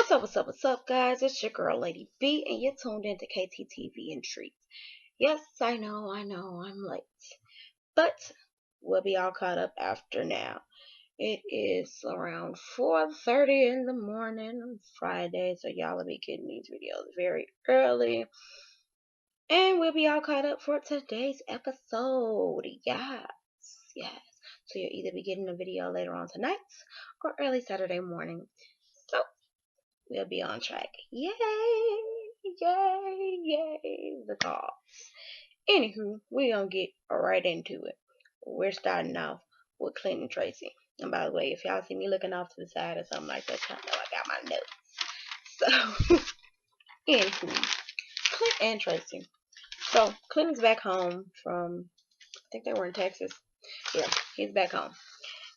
What's up, guys? It's your girl, Lady B, and you're tuned into KTTV and Treats. Yes, I know, I'm late. But we'll be all caught up after now. It is around 4:30 in the morning on Friday, so y'all will be getting these videos very early. And we'll be all caught up for today's episode. Yes. So you'll either be getting a video later on tonight or early Saturday morning. So we'll be on track. Yay! The call. Anywho, we're gonna get right into it. We're starting off with Clinton Tracy. And by the way, if y'all see me looking off to the side or something like that, y'all know I got my notes. So, anywho, Clint and Tracy. So, Clinton's back home from, I think they were in Texas. Yeah, he's back home.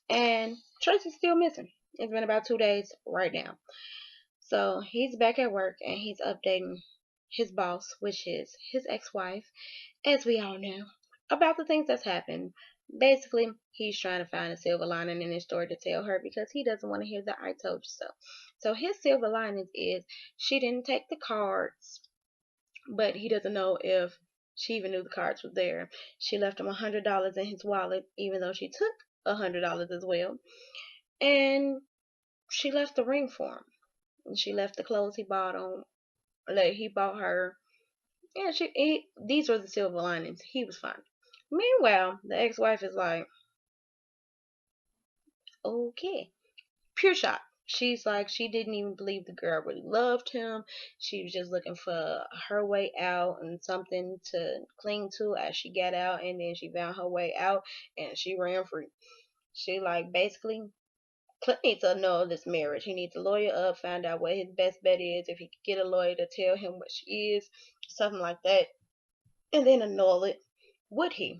And Tracy's still missing. It's been about 2 days right now. So he's back at work and he's updating his boss, which is his ex-wife, as we all know, about the things that's happened. Basically, he's trying to find a silver lining in his story to tell her because he doesn't want to hear the "I told you so." So his silver lining is she didn't take the cards, but he doesn't know if she even knew the cards were there. She left him $100 in his wallet, even though she took $100 as well, and she left the ring for him. And she left the clothes he bought on, like he bought her. Yeah, these were the silver linings. He was fine. Meanwhile, the ex-wife is like, okay, pure shock. She's like, she didn't even believe the girl really loved him. She was just looking for her way out and something to cling to as she got out, and then she found her way out and she ran free. She like basically Clint needs to know this marriage. He needs to lawyer up, find out what his best bet is. If he could get a lawyer to tell him what she is, something like that, and then annul it, would he?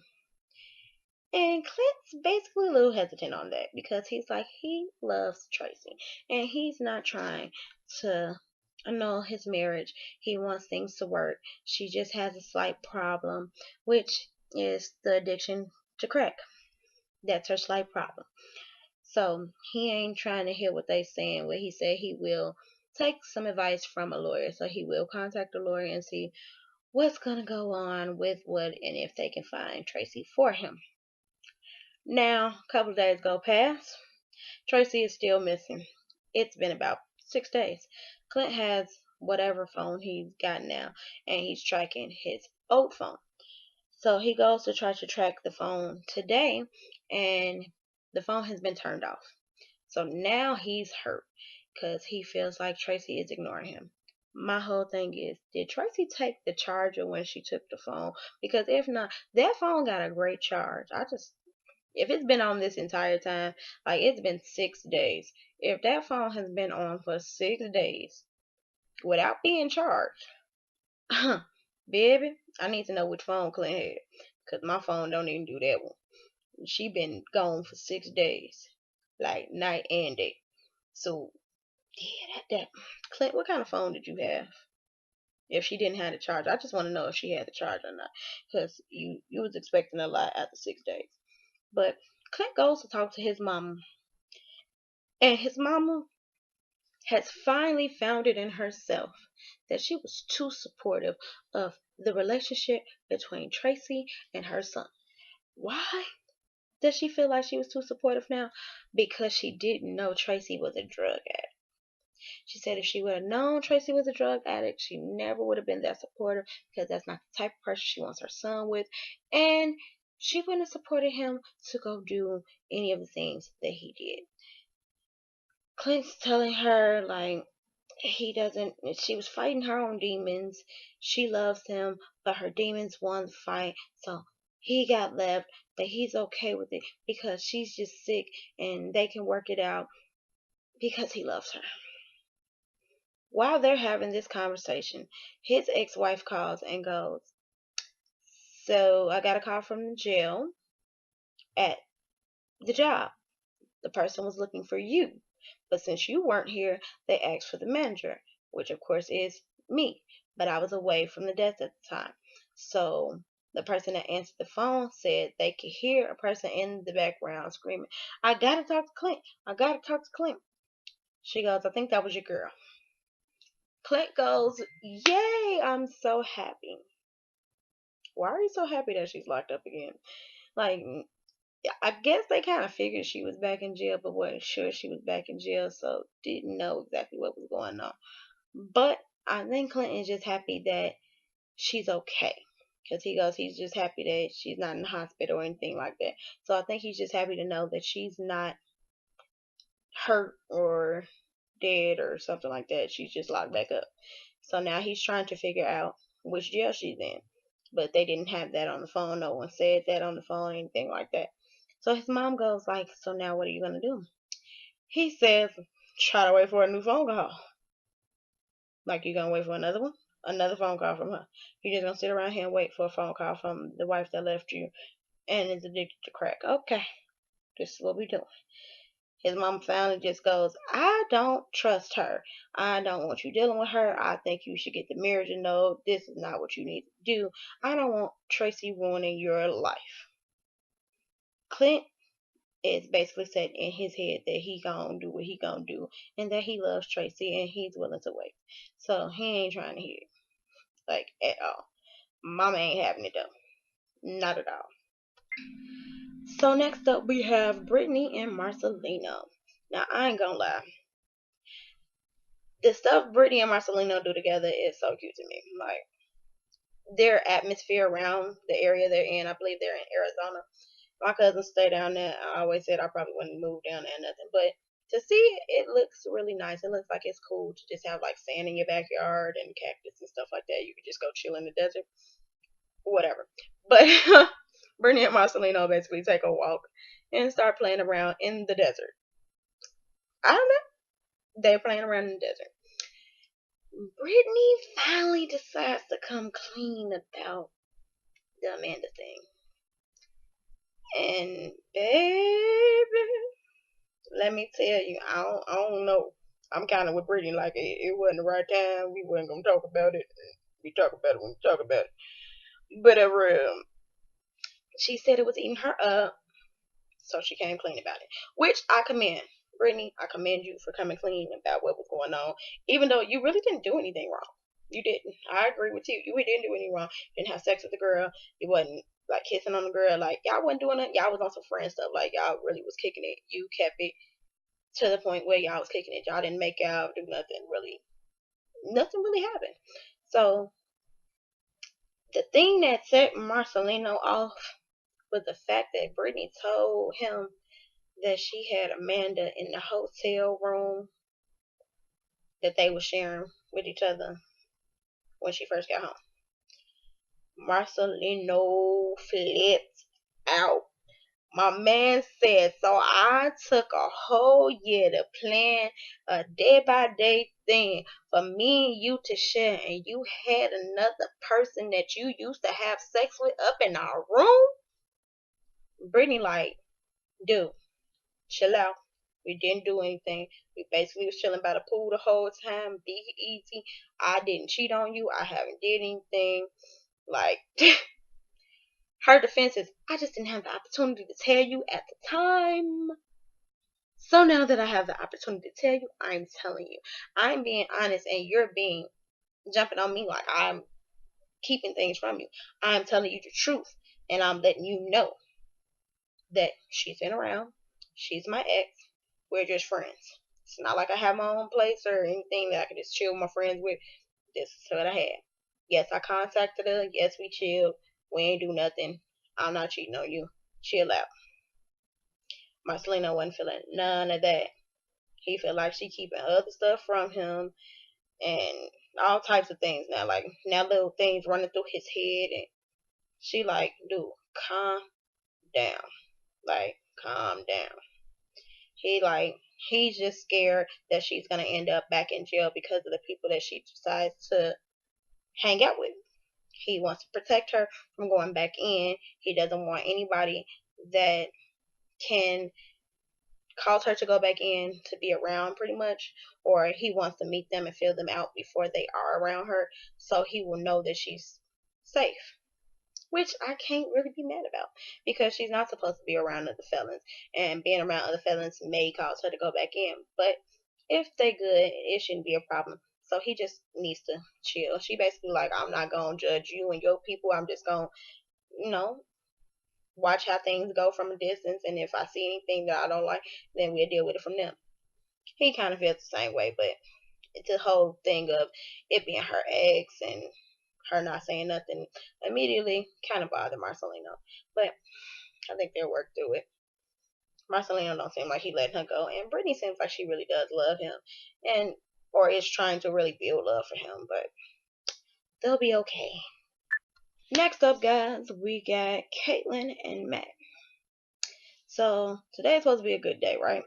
And Clint's basically a little hesitant on that because he's like, he loves Tracy and he's not trying to annul his marriage. He wants things to work. She just has a slight problem, which is the addiction to crack. That's her slight problem. So he ain't trying to hear what they saying. What he said, he will take some advice from a lawyer. So he will contact a lawyer and see what's gonna go on with what and if they can find Tracy for him. Now, a couple of days go past. Tracy is still missing. It's been about 6 days. Clint has whatever phone he's got now, and he's tracking his old phone. So he goes to try to track the phone today, and the phone has been turned off. So now he's hurt because he feels like Tracy is ignoring him. My whole thing is, did Tracy take the charger when she took the phone? Because if not, that phone got a great charge. If it's been on this entire time, like it's been 6 days, if that phone has been on for 6 days without being charged, baby, I need to know which phone Clint had. Because my phone don't even do that one. She been gone for 6 days, like night and day. So yeah, that Clint, what kind of phone did you have? If she didn't have the charge, I just want to know if she had the charge or not, because you was expecting a lot after 6 days. But Clint goes to talk to his mama, and his mama has finally found it in herself that she was too supportive of the relationship between Tracy and her son. Why does she feel like she was too supportive now? Because she didn't know Tracy was a drug addict. She said if she would have known Tracy was a drug addict, she never would have been that supportive because that's not the type of person she wants her son with. And she wouldn't have supported him to go do any of the things that he did. Clint's telling her, like, he doesn't, she was fighting her own demons. She loves him, but her demons won the fight. So he got left, but he's okay with it because she's just sick and they can work it out because he loves her. While they're having this conversation, his ex-wife calls and goes, so I got a call from the jail at the job. The person was looking for you, but since you weren't here, they asked for the manager, which of course is me, but I was away from the desk at the time. So the person that answered the phone said they could hear a person in the background screaming, I gotta talk to Clint. I gotta talk to Clint. She goes, I think that was your girl. Clint goes, "Yay, I'm so happy." Why are you so happy that she's locked up again? Like, I guess they kind of figured she was back in jail, but wasn't sure she was back in jail, so didn't know exactly what was going on. But I think Clinton's just happy that she's okay. Because he goes, he's just happy that she's not in the hospital or anything like that. So I think he's just happy to know that she's not hurt or dead or something like that. She's just locked back up. So now he's trying to figure out which jail she's in. But they didn't have that on the phone. No one said that on the phone, anything like that. So his mom goes like, "So now what are you gonna do?" He says, "Try to wait for a new phone call." Like, you gonna wait for another one? Another phone call from her. You just gonna sit around here and wait for a phone call from the wife that left you and is addicted to crack. Okay, this is what we doing. His mom finally just goes, "I don't trust her. I don't want you dealing with her. I think you should get the marriage and know this is not what you need to do. I don't want Tracy ruining your life." Clint is basically set in his head that he gonna do what he gonna do and that he loves Tracy and he's willing to wait. So he ain't trying to hear it, like, at all. Mama ain't having it though. Not at all. So next up we have Brittany and Marcelino. Now I ain't gonna lie. The stuff Brittany and Marcelino do together is so cute to me. Like, their atmosphere around the area they're in, I believe they're in Arizona. My cousins stay down there. I always said I probably wouldn't move down there or nothing. But to see it, it looks really nice. It looks like it's cool to just have like sand in your backyard and cactus and stuff like that. You could just go chill in the desert. Whatever. But Brittany and Marcelino basically take a walk and start playing around in the desert. I don't know. They're playing around in the desert. Brittany finally decides to come clean about the Amanda thing. And baby, let me tell you, I don't know. I'm kind of with Brittany, like it wasn't the right time. We wasn't gonna talk about it. We talk about it when we talk about it. But she said it was eating her up, so she came clean about it, which I commend. Brittany, I commend you for coming clean about what was going on, even though you really didn't do anything wrong. You didn't. I agree with you. You didn't do anything wrong. You didn't have sex with the girl. You wasn't like kissing on the girl. Like, y'all wasn't doing it. Y'all was on some friend stuff. Like, y'all really was kicking it. You kept it to the point where y'all was kicking it. Y'all didn't make out, do nothing really. Nothing really happened. So the thing that set Marcelino off was the fact that Brittany told him that she had Amanda in the hotel room that they were sharing with each other when she first got home. Marcelino flipped out. My man said, "So I took a whole year to plan a day by day thing for me and you to share, and you had another person that you used to have sex with up in our room?" Brittany, like, dude, chill out. We didn't do anything. We basically was chilling by the pool the whole time. Be easy. I didn't cheat on you. I haven't did anything. Like, her defense is, "I just didn't have the opportunity to tell you at the time. So now that I have the opportunity to tell you, I'm telling you. I'm being honest and you're being jumping on me like I'm keeping things from you. I'm telling you the truth and I'm letting you know that she's been around. She's my ex. We're just friends. It's not like I have my own place or anything that I can just chill with my friends with. This is what I had. Yes, I contacted her. Yes, we chilled. We ain't do nothing. I'm not cheating on you. Chill out." Marcelino wasn't feeling none of that. He felt like she keeping other stuff from him and all types of things now. Like, now little things running through his head, and she like, "Dude, calm down. Like, calm down." He like, he's just scared that she's gonna end up back in jail because of the people that she decides to hang out with. He wants to protect her from going back in. He doesn't want anybody that can cause her to go back in to be around, pretty much, or he wants to meet them and feel them out before they are around her, so he will know that she's safe, which I can't really be mad about because she's not supposed to be around other felons, and being around other felons may cause her to go back in, but if they good, it shouldn't be a problem. So he just needs to chill. She basically like, I'm not gonna judge you and your people. I'm just gonna, you know, watch how things go from a distance, and if I see anything that I don't like, then we'll deal with it from them. He kind of feels the same way, but it's the whole thing of it being her ex and her not saying nothing immediately kind of bothered Marcelino. But I think they'll work through it. Marcelino don't seem like he letting her go, and Brittany seems like she really does love him, and or is trying to really build love for him. But they'll be okay. Next up, guys, we got Caitlyn and Matt. So today's supposed to be a good day, right?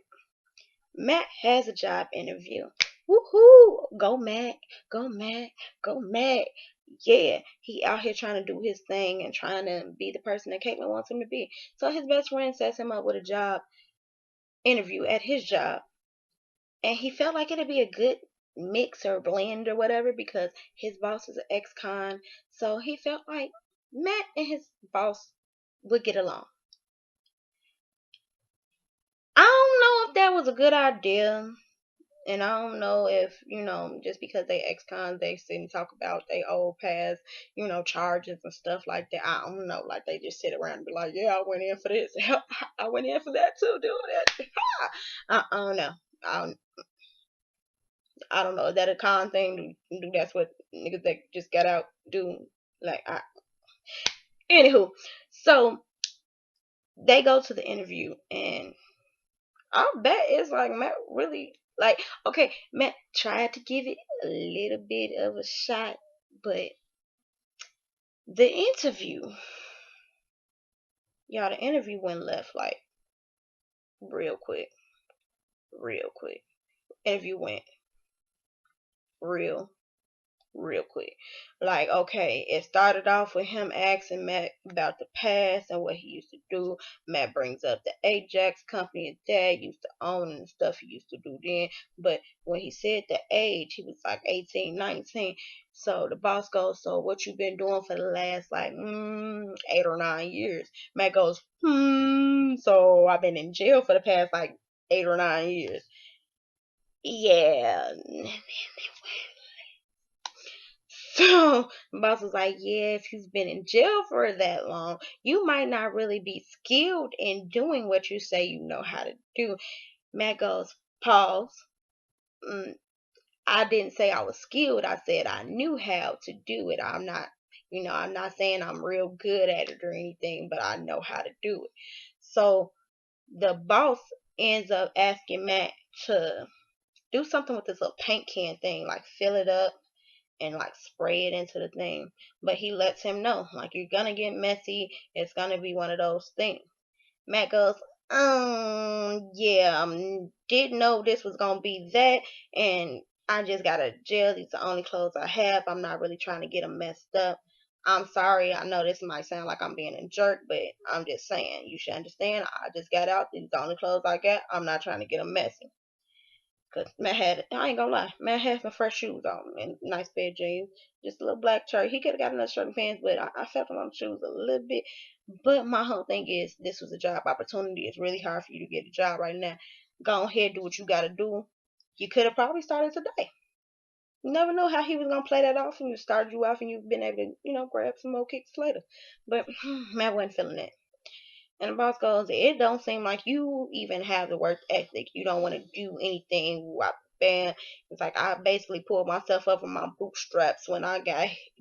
Matt has a job interview. Woohoo! Go Matt, go Matt, go Matt. Yeah, he out here trying to do his thing and trying to be the person that Caitlyn wants him to be. So his best friend sets him up with a job interview at his job. And he felt like it'd be a good mix or blend or whatever because his boss is an ex-con. So he felt like Matt and his boss would get along. I don't know if that was a good idea. And I don't know if, just because they ex-cons, they sit and talk about their old past, charges and stuff like that. I don't know. Like, they just sit around and be like, yeah, I went in for this. I went in for that too, doing that. I don't know. I don't, I don't know. Is that a con thing? Do that's what niggas that just got out do? Like, anywho. So, they go to the interview and I bet it's like Matt really like okay, Matt tried to give it a little bit of a shot, but the interview, y'all, the interview went left like real quick, real quick. Interview went real real quick. Like, okay, it started off with him asking Matt about the past and what he used to do. Matt brings up the Ajax company his dad used to own and stuff he used to do then. But when he said the age, he was like 18, 19. So the boss goes, so what you been doing for the last like 8 or 9 years? Matt goes, so I've been in jail for the past like 8 or 9 years. Yeah. So boss was like, yeah, if you've been in jail for that long, you might not really be skilled in doing what you say you know how to do. Matt goes, pause. Mm, I didn't say I was skilled. I said I knew how to do it. I'm not saying I'm real good at it or anything, but I know how to do it. So the boss ends up asking Matt to do something with this little paint can thing, like fill it up and like spray it into the thing. But he lets him know, like, you're gonna get messy. It's gonna be one of those things. Matt goes, yeah, didn't know this was gonna be that, and I just got a jail. These are the only clothes I have. I'm not really trying to get them messed up. I'm sorry. I know this might sound like I'm being a jerk, but I'm just saying you should understand. I just got out. These are the only clothes I got. I'm not trying to get them messy. Cause I ain't gonna lie, Matt had some fresh shoes on and nice pair of jeans, just a little black shirt. He could have got another shirt and pants, but I felt him on the shoes a little bit. But my whole thing is, this was a job opportunity. It's really hard for you to get a job right now. Go ahead, do what you gotta do. You could have probably started today. You never know how he was gonna play that off, and you started you off, and you've been able to, grab some more kicks later. But Matt wasn't feeling that. And the boss goes, it don't seem like you even have the work ethic. You don't want to do anything. Bam. It's like I basically pulled myself up on my bootstraps when I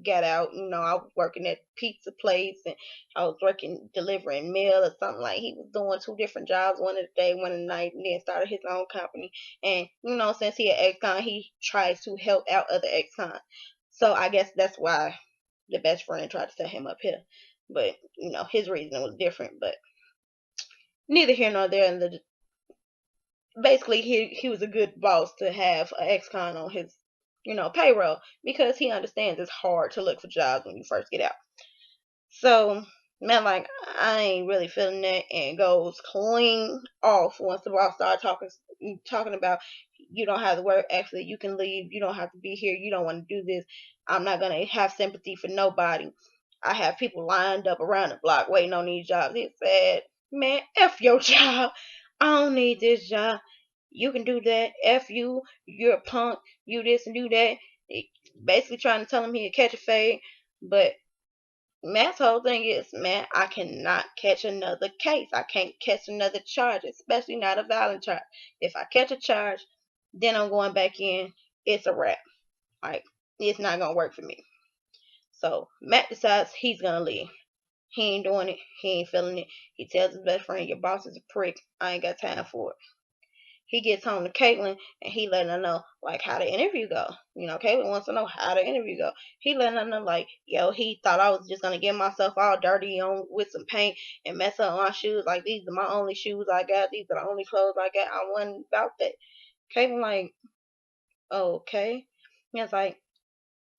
got out. I was working at pizza place and I was working delivering mail or something. Like he was doing two different jobs, one in the day, one in the night, and then started his own company. And since he an ex-con, he tries to help out other ex-cons. So I guess that's why the best friend tried to set him up here. But his reason was different. But neither here nor there. And basically, he was a good boss to have an ex-con on his payroll because he understands it's hard to look for jobs when you first get out. So man, like, I ain't really feeling that, and goes clean off once the boss started talking about, you don't have to work. Actually, you can leave. You don't have to be here. You don't want to do this. I'm not gonna have sympathy for nobody. I have people lined up around the block waiting on these jobs. He said, man, F your job. I don't need this job. You can do that. F you. You're a punk. You this and do that. Basically trying to tell him he'd catch a fade. But Matt's whole thing is, man, I cannot catch another case. I can't catch another charge, especially not a violent charge. If I catch a charge, then I'm going back in. It's a wrap. Like, it's not going to work for me. So Matt decides he's going to leave. He ain't doing it. He ain't feeling it. He tells his best friend, your boss is a prick. I ain't got time for it. He gets home to Caitlin and he letting her know like how the interview go. Caitlin wants to know how the interview go. He letting her know like, yo, he thought I was just gonna get myself all dirty on with some paint and mess up my shoes. Like these are my only shoes I got. These are the only clothes I got. I wasn't about that. Caitlin like, okay. He was like,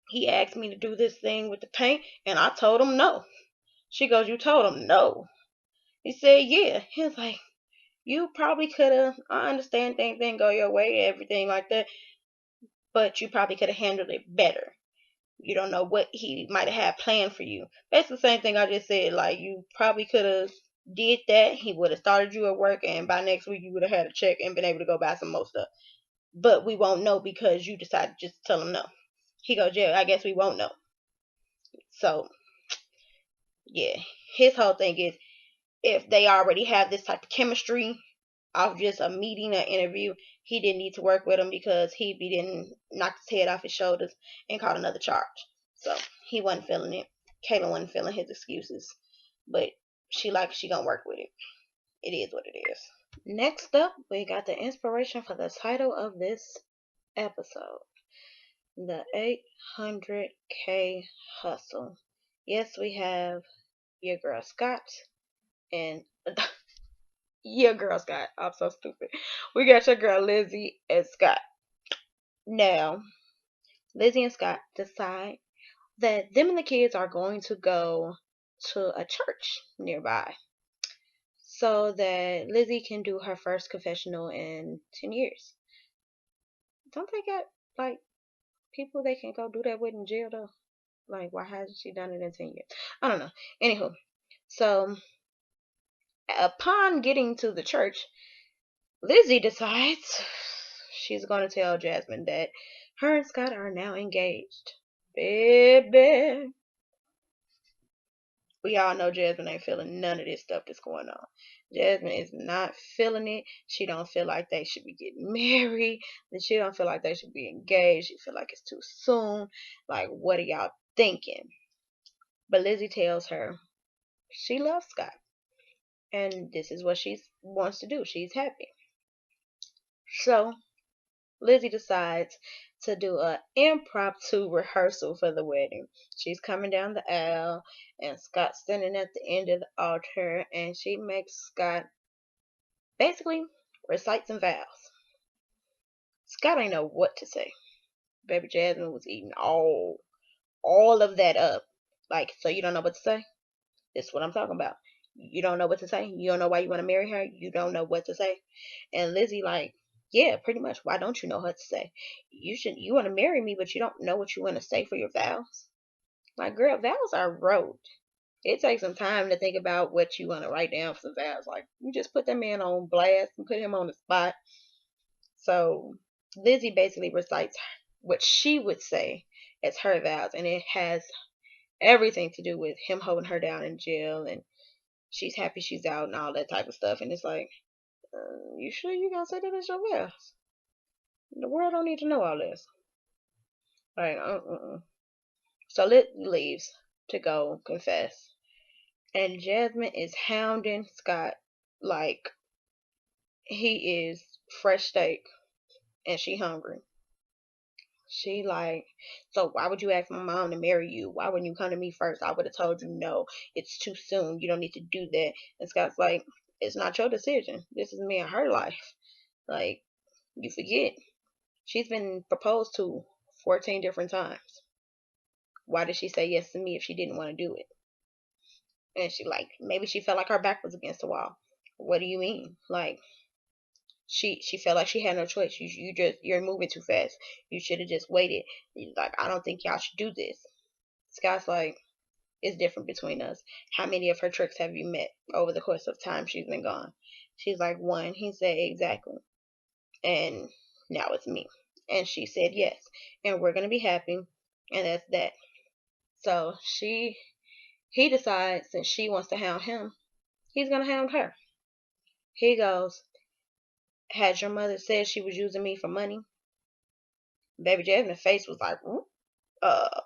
he asked me to do this thing with the paint and I told him no. She goes, you told him no. He said, yeah. He was like, you probably could have. I understand things didn't go your way, everything like that, but you probably could have handled it better. You don't know what he might have had planned for you. That's the same thing I just said. Like you probably could have did that. He would have started you at work, and by next week you would have had a check and been able to go buy some more stuff. But we won't know because you decided just to tell him no. He goes, yeah, I guess we won't know. So yeah, his whole thing is if they already have this type of chemistry off just a meeting or interview, he didn't need to work with him because he be didn't knock his head off his shoulders and caught another charge. So he wasn't feeling it. Kayla wasn't feeling his excuses, but she gonna work with it. It is what it is. Next up, we got the inspiration for the title of this episode, the 800K hustle. Yes, we have your girl Scott and your girl Scott. I'm so stupid. We got your girl Lizzie and Scott. Now, Lizzie and Scott decide that them and the kids are going to go to a church nearby so that Lizzie can do her first confessional in 10 years. Don't they got like people they can go do that with in jail though? Like, why hasn't she done it in 10 years? I don't know. Anywho, so upon getting to the church, Lizzie decides she's going to tell Jasmine that her and Scott are now engaged. Baby. We all know Jasmine ain't feeling none of this stuff that's going on. Jasmine is not feeling it. She don't feel like they should be getting married. And she don't feel like they should be engaged. She feel like it's too soon. Like, what are y'all thinking? But Lizzie tells her she loves Scott. And this is what she wants to do. She's happy. So Lizzie decides to do an impromptu rehearsal for the wedding. She's coming down the aisle, and Scott's standing at the end of the altar, and she makes Scott basically recite some vows. Scott ain't know what to say. Baby Jasmine was eating all of that up. Like, so you don't know what to say? This is what I'm talking about. You don't know what to say? You don't know why you want to marry her? You don't know what to say? And Lizzie like, yeah, pretty much. Why don't you know what to say? You want to marry me, but you don't know what you want to say for your vows? Like, girl, vows are wrote. It takes some time to think about what you want to write down for some vows. Like, you just put that man on blast and put him on the spot. So Lizzie basically recites what she would say as her vows, and it has everything to do with him holding her down in jail, and she's happy she's out and all that type of stuff. And it's like, you sure you gonna say that as your vows? The world don't need to know all this. Like, So Liz leaves to go confess, and Jasmine is hounding Scott like he is fresh steak, and she hungry. She like, so why would you ask my mom to marry you? Why wouldn't you come to me first? I would have told you no. It's too soon. You don't need to do that. And Scott's like, it's not your decision. This is me and her life. Like, you forget. She's been proposed to 14 different times. Why did she say yes to me if she didn't want to do it? And she like, maybe she felt like her back was against the wall. What do you mean? Like, she felt like she had no choice. You're moving too fast. You should have just waited. Like, I don't think y'all should do this. Scott's like, it's different between us. How many of her tricks have you met over the course of time she's been gone? She's like, one. He said, exactly. and now it's me. And she said yes, and we're gonna be happy, and that's that. So he decides since she wants to hound him, he's gonna hound her. He goes, "Had your mother said she was using me for money?" Baby Jasmine's face was like, uh,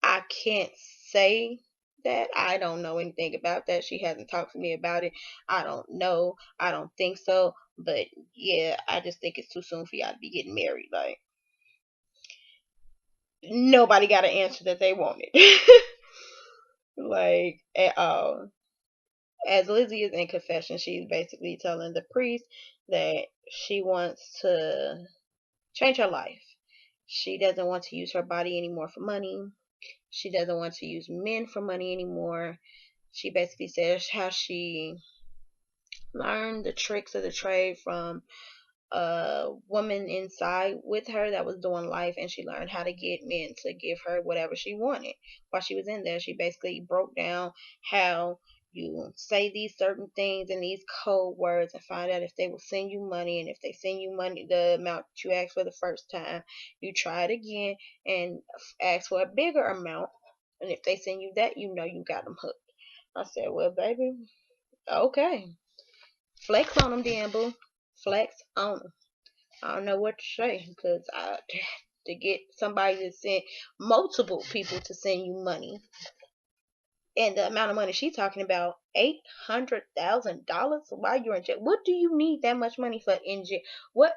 I can't say that. I don't know anything about that. She hasn't talked to me about it. I don't know. I don't think so. But yeah, I just think it's too soon for y'all to be getting married. Like, nobody got an answer that they wanted. Like, at all. As Lizzie is in confession, she's basically telling the priest that she wants to change her life. She doesn't want to use her body anymore for money. She doesn't want to use men for money anymore. She basically says how she learned the tricks of the trade from a woman inside with her that was doing life, and she learned how to get men to give her whatever she wanted. While she was in there, she basically broke down how you say these certain things and these code words and find out if they will send you money, and if they send you money the amount that you asked for the first time, you try it again and ask for a bigger amount, and if they send you that, you know you got them hooked. I said, well, baby, okay, flex on them, then, boo. Flex on them. I don't know what to say because to get somebody to send multiple people to send you money, and the amount of money she's talking about, $800,000 while you're in jail. What do you need that much money for in jail? What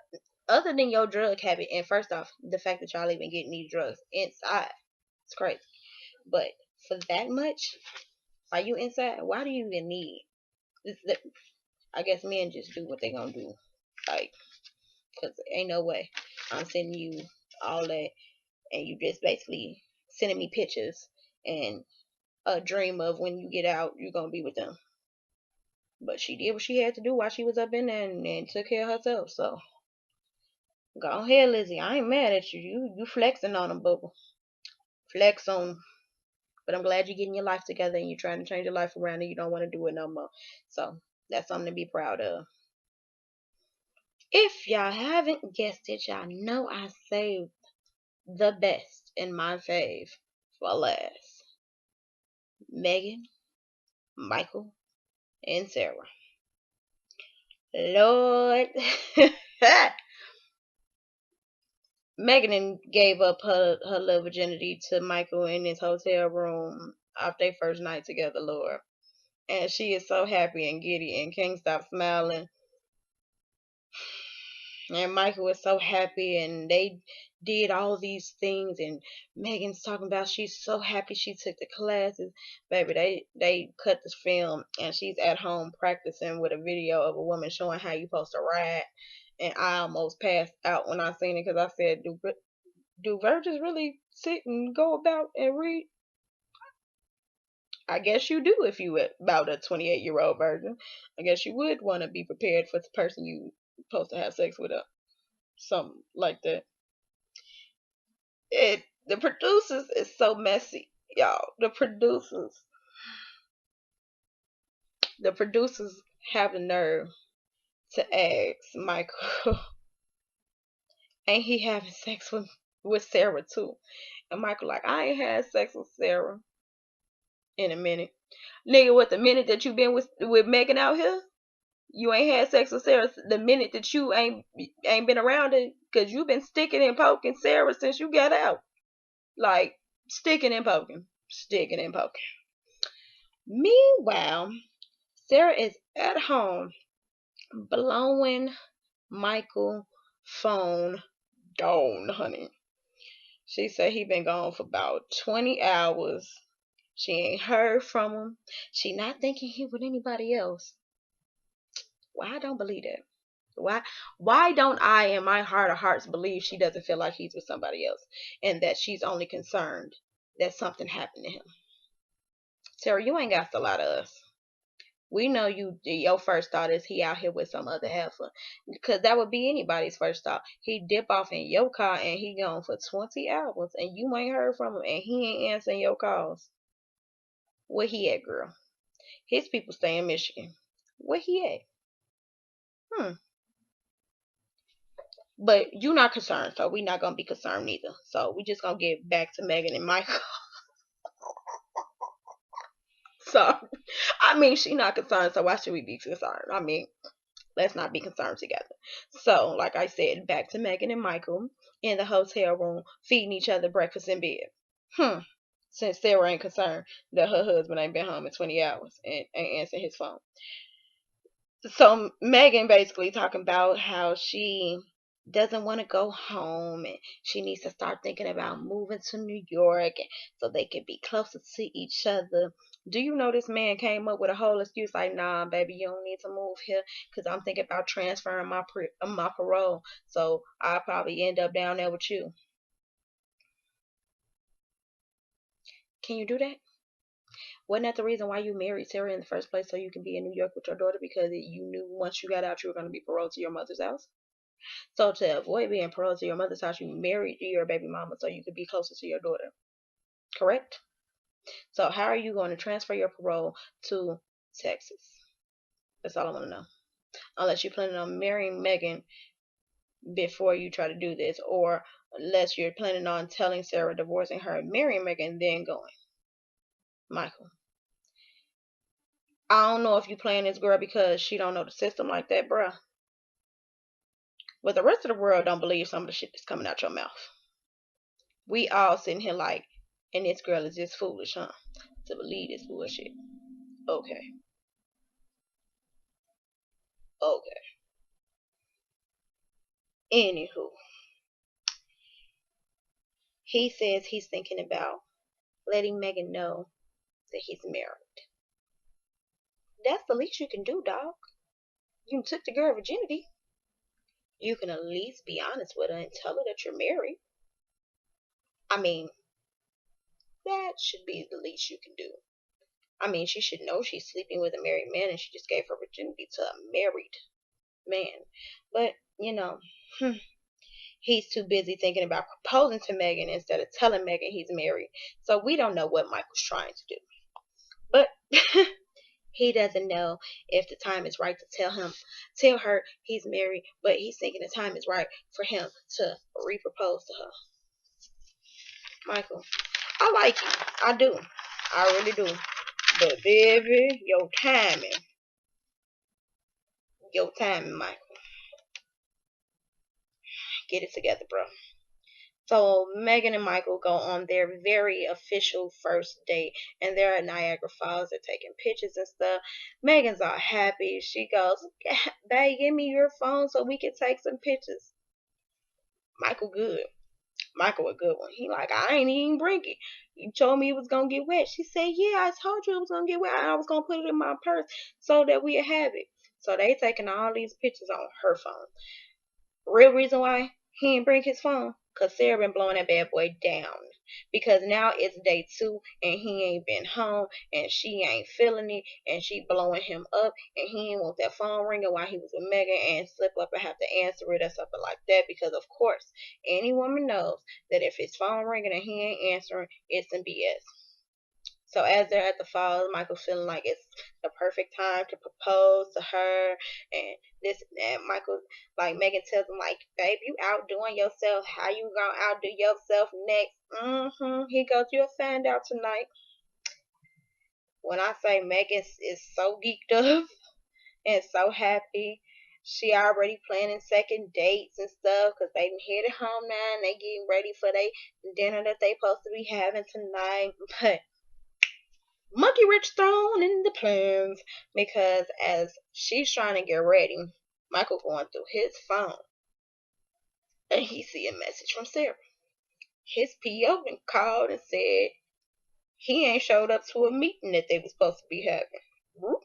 other than your drug habit? And first off, the fact that y'all even getting these drugs inside, it's crazy. But for that much, are you inside? Why do you even need? I guess men just do what they gonna do, like, cause ain't no way I'm sending you all that, and you just basically sending me pictures and a dream of when you get out you're gonna be with them. But she did what she had to do while she was up in there, and took care of herself. So go ahead, Lizzie. I ain't mad at you. You flexing on them, bubble. Flex on. But I'm glad you're getting your life together and you're trying to change your life around and you don't want to do it no more. So that's something to be proud of. If y'all haven't guessed it, y'all know I saved the best in my fave for last. Megan, Michael, and Sarah. Lord. Megan gave up her little virginity to Michael in his hotel room after their first night together, Lord. And she is so happy and giddy and can't stop smiling. And Michael was so happy, and they did all these things, and Megan's talking about she's so happy she took the classes. Baby, they cut this film, and she's at home practicing with a video of a woman showing how you supposed to ride. And I almost passed out when I seen it because I said, do virgins really sit and go about and read? I guess you do if you about a 28-year-old virgin. I guess you would want to be prepared for the person you supposed to have sex with, something like that. The producers is so messy, y'all. The producers have the nerve to ask Michael, ain't he having sex with Sarah too? And Michael like, I ain't had sex with Sarah in a minute. Nigga, what, the minute that you been with Megan out here? You ain't had sex with Sarah the minute that you ain't been around it, because you been sticking and poking Sarah since you got out. Like, sticking and poking. Sticking and poking. Meanwhile, Sarah is at home blowing Michael phone down, honey. She said he been gone for about 20 hours. She ain't heard from him. She not thinking he with anybody else. Well, I don't believe that. Why why don't I in my heart of hearts believe she doesn't feel like he's with somebody else, and that she's only concerned that something happened to him? Sarah, you ain't got to lie to us. We know your first thought is he out here with some other heifer. Because that would be anybody's first thought. He dip off in your car and he gone for 20 hours and you ain't heard from him and he ain't answering your calls. Where he at, girl? His people stay in Michigan. Where he at? Hmm. But you not concerned, so we not gonna be concerned neither. So we just gonna get back to Megan and Michael. So I mean, she not concerned, so why should we be concerned? I mean, let's not be concerned together. So, like I said, back to Megan and Michael in the hotel room feeding each other breakfast in bed. Hmm. Since Sarah ain't concerned that her husband ain't been home in 20 hours and ain't answering his phone. So Megan basically talking about how she doesn't want to go home and she needs to start thinking about moving to New York so they can be closer to each other. Do you know this man came up with a whole excuse like, nah, baby, you don't need to move here because I'm thinking about transferring my parole, so I'll probably end up down there with you. Can you do that? Wasn't that the reason why you married Sarah in the first place, so you can be in New York with your daughter because you knew once you got out you were going to be paroled to your mother's house? So to avoid being paroled to your mother's house, you married your baby mama so you could be closer to your daughter. Correct? So how are you going to transfer your parole to Texas? That's all I want to know. Unless you're planning on marrying Megan before you try to do this, or unless you're planning on telling Sarah, divorcing her, marrying Megan, then going. Michael, I don't know if you playing this girl because she don't know the system like that, bruh. But the rest of the world don't believe some of the shit that's coming out your mouth. We all sitting here like, and this girl is just foolish, huh? To believe this bullshit. Okay. Okay. Anywho, he says he's thinking about letting Megan know that he's married. That's the least you can do, dog. You took the girl virginity. You can at least be honest with her and tell her that you're married. I mean, that should be the least you can do. I mean, she should know she's sleeping with a married man and she just gave her virginity to a married man. But, you know, he's too busy thinking about proposing to Megan instead of telling Megan he's married. So we don't know what Michael's trying to do. But he doesn't know if the time is right to tell her he's married, but he's thinking the time is right for him to repropose to her. Michael, I like you. I do. I really do. But baby, your timing, Michael. Get it together, bro. So Megan and Michael go on their very official first date, and they're at Niagara Falls. They're taking pictures and stuff. Megan's all happy. She goes, "Babe, give me your phone so we can take some pictures." Michael good. Michael a good one. He like, I ain't even bring it. You told me it was gonna get wet. She said, yeah, I told you it was gonna get wet. I was gonna put it in my purse so that we'd have it. So they taking all these pictures on her phone. Real reason why he didn't bring his phone, cause Sarah been blowing that bad boy down. Because now it's day 2 and he ain't been home and she ain't feeling it and she blowing him up and he didn't want that phone ringing while he was with Megan and slip up and have to answer it or something like that. Because of course, any woman knows that if his phone ringing and he ain't answering, it's some BS. So as they're at the falls, Michael's feeling like it's the perfect time to propose to her and this and that. Michael, like Megan tells him, like, babe, you outdoing yourself. How you gonna outdo yourself next? He goes, you'll find out tonight. When I say Megan is so geeked up and so happy, she already planning second dates and stuff because they headed home now and they getting ready for their dinner that they supposed to be having tonight. But monkey wrench thrown in the plans because as she's trying to get ready, Michael going through his phone and he see a message from Sarah. His PO been called and said he ain't showed up to a meeting that they was supposed to be having. Whoop.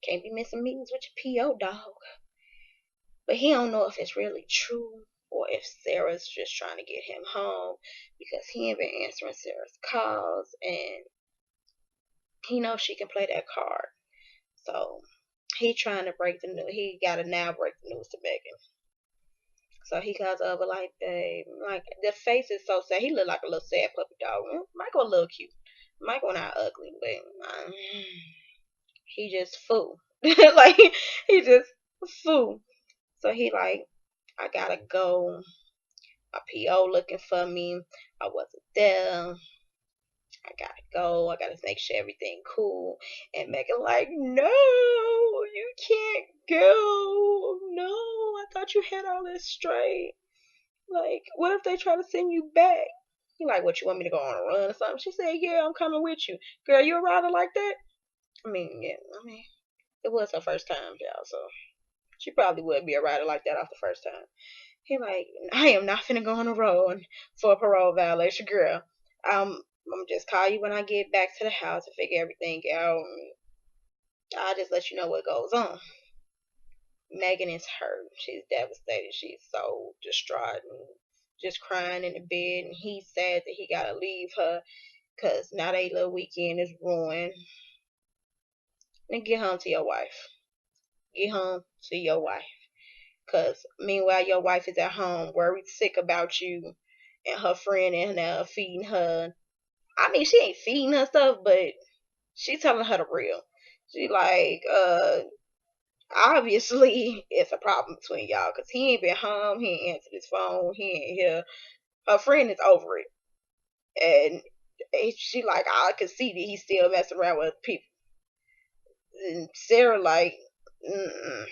Can't be missing meetings with your PO, dog. But he don't know if it's really true or if Sarah's just trying to get him home because he ain't been answering Sarah's calls and he knows she can play that card. So he trying to break the news. He got to now break the news to Megan. So he calls over like, babe, like the face is so sad. He look like a little sad puppy dog. Michael a little cute. Michael not ugly, but he just fool. Like he just fool. So he like, I gotta go. My PO looking for me. I wasn't there. I gotta go. I gotta make sure everything cool. And Megan like, no, you can't go. No, I thought you had all this straight. Like, what if they try to send you back? He like, what, you want me to go on a run or something? She said, yeah, I'm coming with you. Girl, you a rider like that? I mean, yeah, it was her first time, y'all, so she probably would be a rider like that off the first time. He like, I am not finna go on a road for a parole violation, girl. I'm just call you when I get back to the house to figure everything out. I'll just let you know what goes on. Megan is hurt. She's devastated. She's so distraught and just crying in the bed. And he's sad that he gotta leave her because now their little weekend is ruined. And get home to your wife. Get home to your wife. Because meanwhile, your wife is at home worried sick about you and her friend and feeding her. I mean, she ain't feeding her stuff, but she telling her the real. She like, obviously it's a problem between y'all because he ain't been home, he ain't answered his phone, he ain't here. Her friend is over it, and she like, I can see that he's still messing around with people. And Sarah like, mm-mm.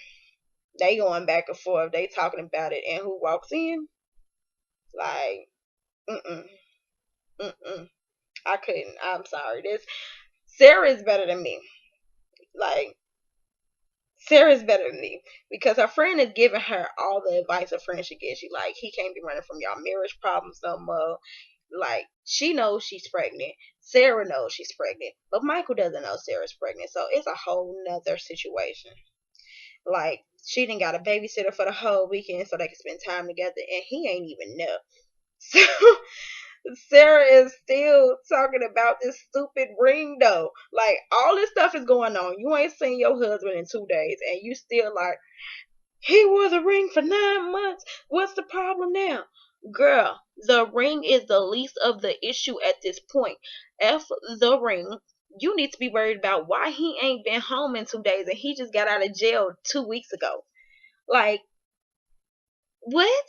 They going back and forth, they talking about it, and who walks in? Like, mm-mm, mm-mm. I couldn't. I'm sorry. This Sarah is better than me. Like, Sarah's better than me because her friend is giving her all the advice a friend should get. She like, he can't be running from y'all marriage problems no more. Like, she knows she's pregnant. Sarah knows she's pregnant, but Michael doesn't know Sarah's pregnant. So it's a whole nother situation. Like, she didn't got a babysitter for the whole weekend so they could spend time together, and he ain't even know. So Sarah is still talking about this stupid ring though. Like, all this stuff is going on. You ain't seen your husband in 2 days and you still like, he wore the ring for 9 months. What's the problem now? Girl, the ring is the least of the issue at this point. F the ring. You need to be worried about why he ain't been home in 2 days and he just got out of jail 2 weeks ago. Like, what?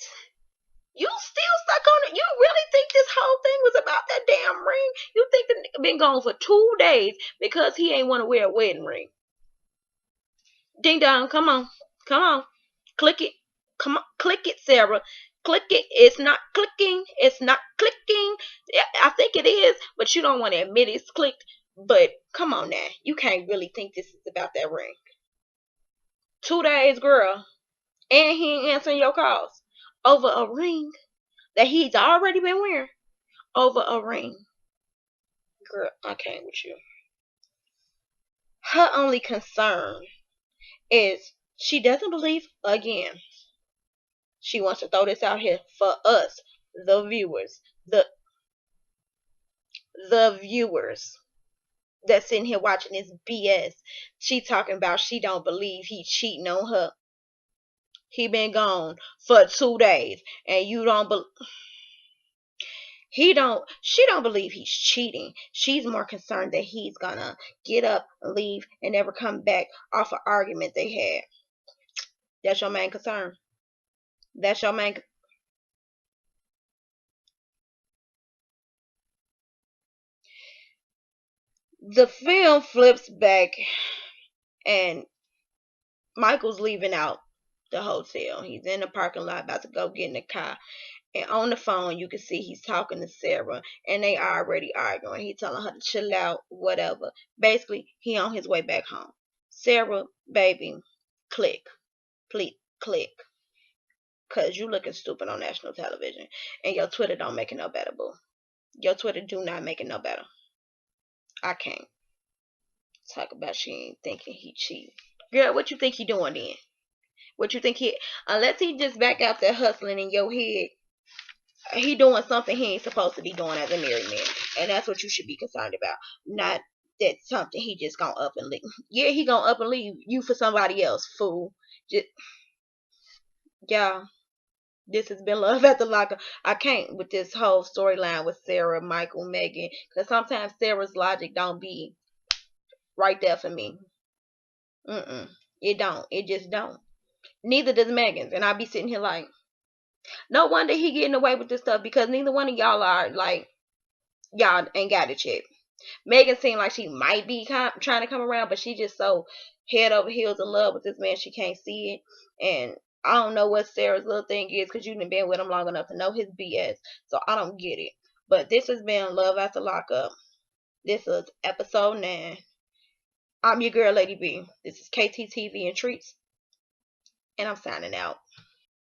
You still stuck on it? You really think this whole thing was about that damn ring? You think the nigga been gone for 2 days because he ain't want to wear a wedding ring? Ding dong, come on. Come on. Click it. Come on. Click it, Sarah. Click it. It's not clicking. It's not clicking. Yeah, I think it is, but you don't want to admit it's clicked. But come on now. You can't really think this is about that ring. 2 days, girl. And he ain't answering your calls. Over a ring that he's already been wearing. Over a ring. Girl, I can't with you. Her only concern is she doesn't believe again. She wants to throw this out here for us, the viewers, the viewers that's sitting here watching this BS. She talking about she don't believe he cheating on her. He been gone for 2 days, and you don't believe. She don't believe he's cheating. She's more concerned that he's gonna get up and leave and never come back off an argument they had. That's your main concern. That's your main. The film flips back and Michael's leaving out the hotel. He's in the parking lot about to go get in the car. And on the phone, you can see he's talking to Sarah, and they already arguing. He telling her to chill out, whatever. Basically, he on his way back home. Sarah, baby, click, please, click, cause you looking stupid on national television, and your Twitter don't make it no better, boo. Your Twitter do not make it no better. I can't talk about she ain't thinking he cheating. Girl, what you think he doing then? What you think he? Unless he just back out there hustling in your head, he doing something he ain't supposed to be doing as a married man, and that's what you should be concerned about. Not that something he just gonna up and leave. Yeah, he gonna up and leave you for somebody else, fool. Just yeah. This has been Love at the Locker. I can't with this whole storyline with Sarah, Michael, Megan, because sometimes Sarah's logic don't be right there for me. Mm-mm. It don't. It just don't. Neither does Megan's, and I be sitting here like. No wonder he getting away with this stuff because neither one of y'all are like y'all ain't got it yet. Megan seemed like she might be trying to come around, but she just so head over heels in love with this man she can't see it. And I don't know what Sarah's little thing is because you've been with him long enough to know his BS. So I don't get it. But this has been Love After Lockup. This is episode 9. I'm your girl, Lady B. This is KTTV and Treats, and I'm signing out.